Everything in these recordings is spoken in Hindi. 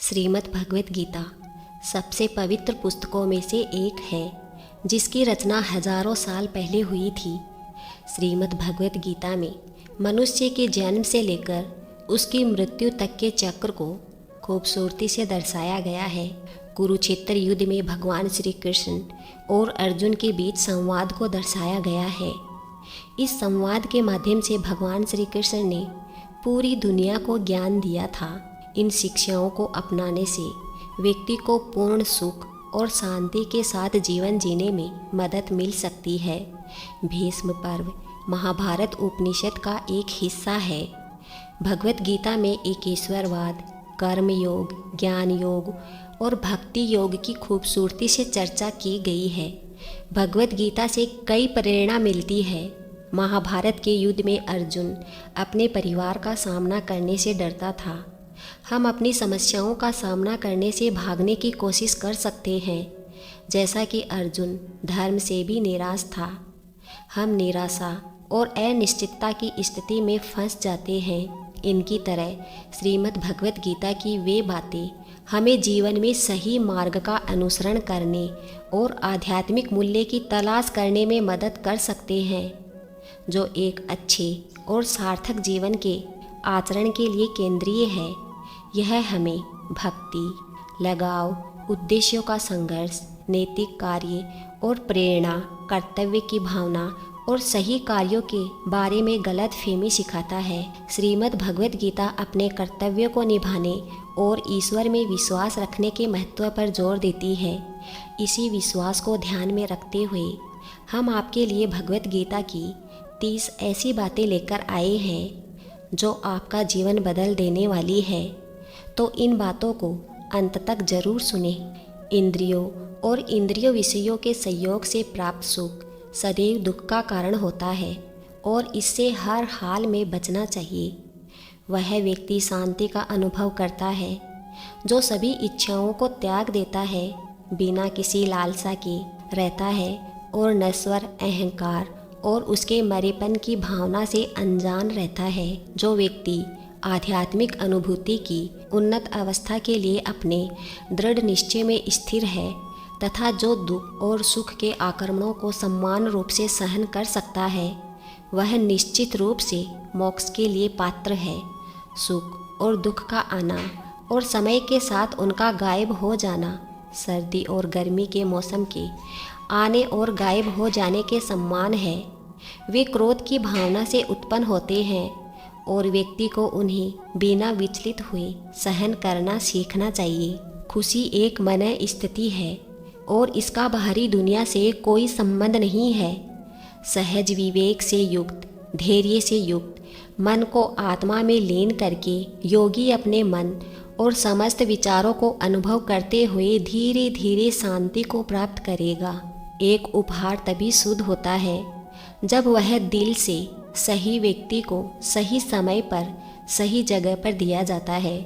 श्रीमद् भगवत गीता सबसे पवित्र पुस्तकों में से एक है, जिसकी रचना हजारों साल पहले हुई थी। श्रीमद् भगवत गीता में मनुष्य के जन्म से लेकर उसकी मृत्यु तक के चक्र को खूबसूरती से दर्शाया गया है। कुरुक्षेत्र युद्ध में भगवान श्री कृष्ण और अर्जुन के बीच संवाद को दर्शाया गया है। इस संवाद के माध्यम से भगवान श्री कृष्ण ने पूरी दुनिया को ज्ञान दिया था। इन शिक्षाओं को अपनाने से व्यक्ति को पूर्ण सुख और शांति के साथ जीवन जीने में मदद मिल सकती है। भीष्म पर्व महाभारत उपनिषद का एक हिस्सा है। भगवत गीता में एकेश्वरवाद, कर्म योग, ज्ञान योग और भक्ति योग की खूबसूरती से चर्चा की गई है। भगवत गीता से कई प्रेरणा मिलती है। महाभारत के युद्ध में अर्जुन अपने परिवार का सामना करने से डरता था। हम अपनी समस्याओं का सामना करने से भागने की कोशिश कर सकते हैं, जैसा कि अर्जुन धर्म से भी निराश था। हम निराशा और अनिश्चितता की स्थिति में फंस जाते हैं। इनकी तरह श्रीमद् भगवत गीता की वे बातें हमें जीवन में सही मार्ग का अनुसरण करने और आध्यात्मिक मूल्य की तलाश करने में मदद कर सकते हैं, जो एक अच्छे और सार्थक जीवन के आचरण के लिए केंद्रीय है। यह हमें भक्ति, लगाव, उद्देश्यों का संघर्ष, नैतिक कार्य और प्रेरणा, कर्तव्य की भावना और सही कार्यों के बारे में गलत फहमी सिखाता है। श्रीमद् भगवत गीता अपने कर्तव्यों को निभाने और ईश्वर में विश्वास रखने के महत्व पर जोर देती है। इसी विश्वास को ध्यान में रखते हुए हम आपके लिए भगवत गीता की 30 ऐसी बातें लेकर आए हैं जो आपका जीवन बदल देने वाली है। तो इन बातों को अंत तक जरूर सुने। इंद्रियों और इंद्रिय विषयों के संयोग से प्राप्त सुख सदैव दुख का कारण होता है और इससे हर हाल में बचना चाहिए। वह व्यक्ति शांति का अनुभव करता है जो सभी इच्छाओं को त्याग देता है, बिना किसी लालसा के रहता है और नश्वर अहंकार और उसके मरेपन की भावना से अनजान रहता है। जो व्यक्ति आध्यात्मिक अनुभूति की उन्नत अवस्था के लिए अपने दृढ़ निश्चय में स्थिर है तथा जो दुख और सुख के आक्रमणों को समान रूप से सहन कर सकता है, वह निश्चित रूप से मोक्ष के लिए पात्र है। सुख और दुख का आना और समय के साथ उनका गायब हो जाना सर्दी और गर्मी के मौसम के आने और गायब हो जाने के समान है। वे क्रोध की भावना से उत्पन्न होते हैं और व्यक्ति को उन्हें बिना विचलित हुए सहन करना सीखना चाहिए। खुशी एक मन स्थिति है और इसका बाहरी दुनिया से कोई संबंध नहीं है। सहज विवेक से युक्त, धैर्य से युक्त मन को आत्मा में लीन करके योगी अपने मन और समस्त विचारों को अनुभव करते हुए धीरे धीरे शांति को प्राप्त करेगा। एक उपहार तभी शुद्ध होता है जब वह दिल से सही व्यक्ति को सही समय पर सही जगह पर दिया जाता है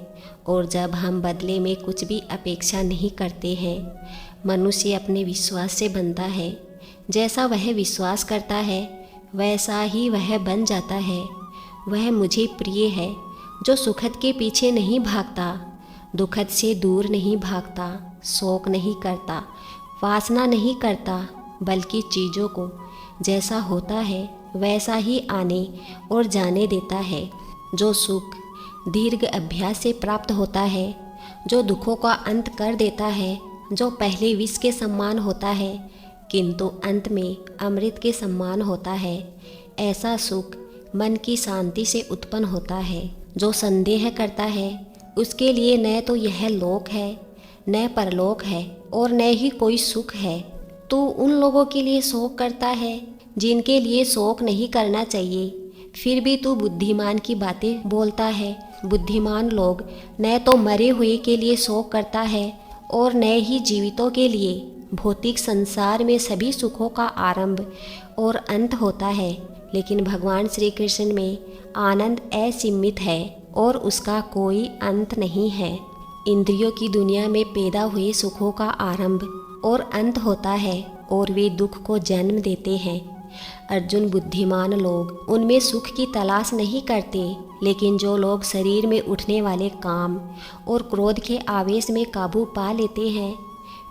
और जब हम बदले में कुछ भी अपेक्षा नहीं करते हैं। मनुष्य अपने विश्वास से बनता है। जैसा वह विश्वास करता है वैसा ही वह बन जाता है। वह मुझे प्रिय है जो सुखद के पीछे नहीं भागता, दुखद से दूर नहीं भागता, शोक नहीं करता, वासना नहीं करता, बल्कि चीज़ों को जैसा होता है वैसा ही आने और जाने देता है। जो सुख दीर्घ अभ्यास से प्राप्त होता है, जो दुखों का अंत कर देता है, जो पहले विष के समान होता है किंतु अंत में अमृत के समान होता है, ऐसा सुख मन की शांति से उत्पन्न होता है। जो संदेह करता है उसके लिए न तो यह लोक है, न परलोक है और न ही कोई सुख है। तू उन लोगों के लिए शोक करता है जिनके लिए शोक नहीं करना चाहिए, फिर भी तू बुद्धिमान की बातें बोलता है। बुद्धिमान लोग न तो मरे हुए के लिए शोक करता है और न ही जीवितों के लिए। भौतिक संसार में सभी सुखों का आरंभ और अंत होता है, लेकिन भगवान श्री कृष्ण में आनंद असीमित है और उसका कोई अंत नहीं है। इंद्रियों की दुनिया में पैदा हुए सुखों का आरंभ और अंत होता है और वे दुख को जन्म देते हैं। अर्जुन, बुद्धिमान लोग उनमें सुख की तलाश नहीं करते, लेकिन जो लोग शरीर में उठने वाले काम और क्रोध के आवेश में काबू पा लेते हैं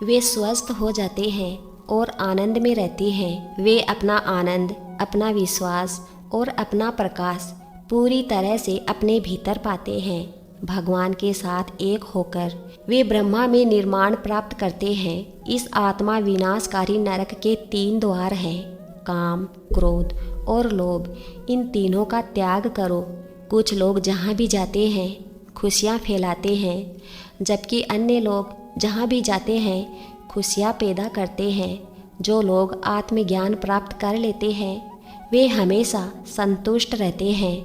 वे स्वस्थ हो जाते हैं और आनंद में रहते हैं। वे अपना आनंद, अपना विश्वास और अपना प्रकाश पूरी तरह से अपने भीतर पाते हैं। भगवान के साथ एक होकर वे ब्रह्मा में निर्माण प्राप्त करते हैं। इस आत्मा विनाशकारी नरक के 3 द्वार हैं, काम, क्रोध और लोभ। इन तीनों का त्याग करो। कुछ लोग जहाँ भी जाते हैं खुशियाँ फैलाते हैं, जबकि अन्य लोग जहाँ भी जाते हैं खुशियाँ पैदा करते हैं। जो लोग आत्मज्ञान प्राप्त कर लेते हैं वे हमेशा संतुष्ट रहते हैं।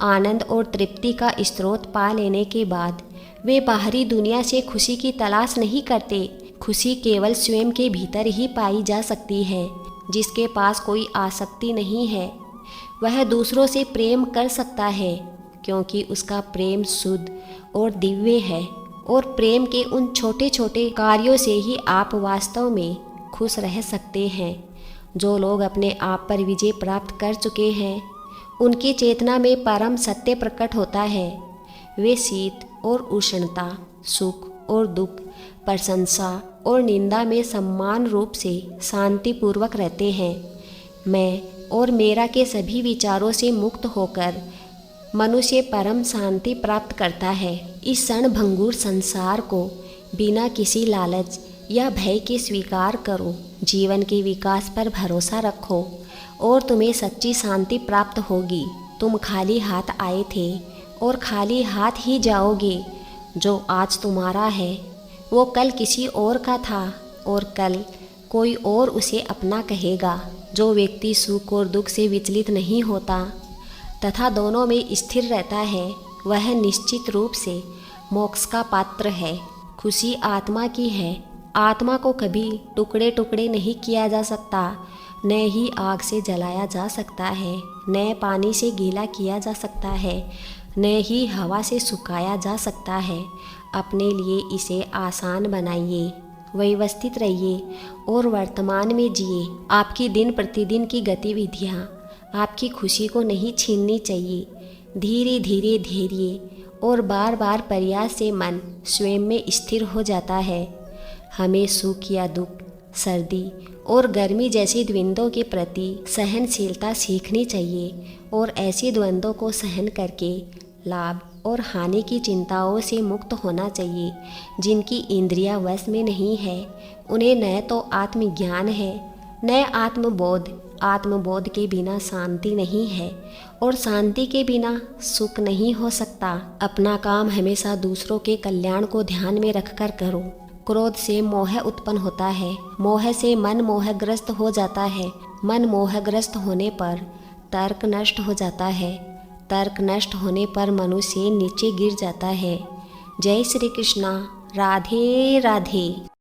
आनंद और तृप्ति का स्रोत पा लेने के बाद वे बाहरी दुनिया से खुशी की तलाश नहीं करते। खुशी केवल स्वयं के भीतर ही पाई जा सकती है। जिसके पास कोई आसक्ति नहीं है वह दूसरों से प्रेम कर सकता है, क्योंकि उसका प्रेम शुद्ध और दिव्य है। और प्रेम के उन छोटे छोटे कार्यों से ही आप वास्तव में खुश रह सकते हैं। जो लोग अपने आप पर विजय प्राप्त कर चुके हैं उनकी चेतना में परम सत्य प्रकट होता है। वे शीत और उष्णता, सुख और दुख, प्रशंसा और निंदा में समान रूप से शांतिपूर्वक रहते हैं। मैं और मेरा के सभी विचारों से मुक्त होकर मनुष्य परम शांति प्राप्त करता है। इस क्षणभंगुर संसार को बिना किसी लालच या भय के स्वीकार करो। जीवन के विकास पर भरोसा रखो और तुम्हें सच्ची शांति प्राप्त होगी। तुम खाली हाथ आए थे और खाली हाथ ही जाओगे। जो आज तुम्हारा है वो कल किसी और का था और कल कोई और उसे अपना कहेगा। जो व्यक्ति सुख और दुख से विचलित नहीं होता तथा दोनों में स्थिर रहता है वह निश्चित रूप से मोक्ष का पात्र है। खुशी आत्मा की है। आत्मा को कभी टुकड़े टुकड़े नहीं किया जा सकता, न ही आग से जलाया जा सकता है, न पानी से गीला किया जा सकता है, न ही हवा से सुखाया जा सकता है। अपने लिए इसे आसान बनाइए, व्यवस्थित रहिए और वर्तमान में जिए। आपकी दिन प्रतिदिन की गतिविधियाँ आपकी खुशी को नहीं छीननी चाहिए। धीरे धीरे धैर्य और बार बार प्रयास से मन स्वयं में स्थिर हो जाता है। हमें सुख या दुख, सर्दी और गर्मी जैसी द्वंद्वों के प्रति सहनशीलता सीखनी चाहिए और ऐसे द्वंद्वों को सहन करके लाभ और हानि की चिंताओं से मुक्त होना चाहिए। जिनकी इंद्रियां वश में नहीं है उन्हें न तो आत्मज्ञान है न आत्मबोध। आत्मबोध के बिना शांति नहीं है और शांति के बिना सुख नहीं हो सकता। अपना काम हमेशा दूसरों के कल्याण को ध्यान में रखकर करो। क्रोध से मोह उत्पन्न होता है। मोह से मन मोहग्रस्त हो जाता है। मन मोहग्रस्त होने पर तर्क नष्ट हो जाता है। तर्क नष्ट होने पर मनुष्य नीचे गिर जाता है। जय श्री कृष्णा। राधे राधे।